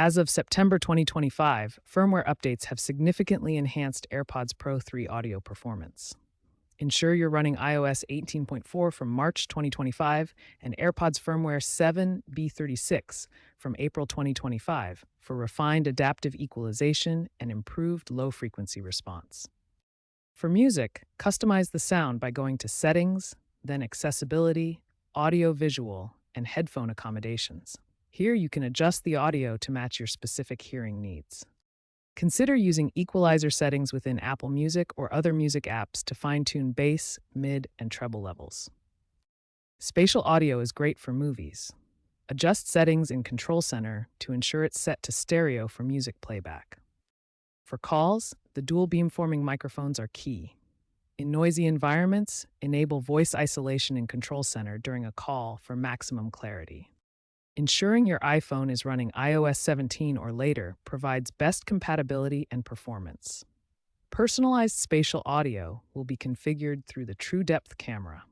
As of September 2025, firmware updates have significantly enhanced AirPods Pro 3 audio performance. Ensure you're running iOS 18.4 from March 2025 and AirPods firmware 7B36 from April 2025 for refined adaptive equalization and improved low-frequency response. For music, customize the sound by going to Settings, then Accessibility, Audio Visual, and Headphone Accommodations. Here you can adjust the audio to match your specific hearing needs. Consider using equalizer settings within Apple Music or other music apps to fine-tune bass, mid, and treble levels. Spatial audio is great for movies. Adjust settings in Control Center to ensure it's set to stereo for music playback. For calls, the dual beamforming microphones are key. In noisy environments, enable voice isolation in Control Center during a call for maximum clarity. Ensuring your iPhone is running iOS 17 or later provides best compatibility and performance. Personalized spatial audio will be configured through the True Depth camera.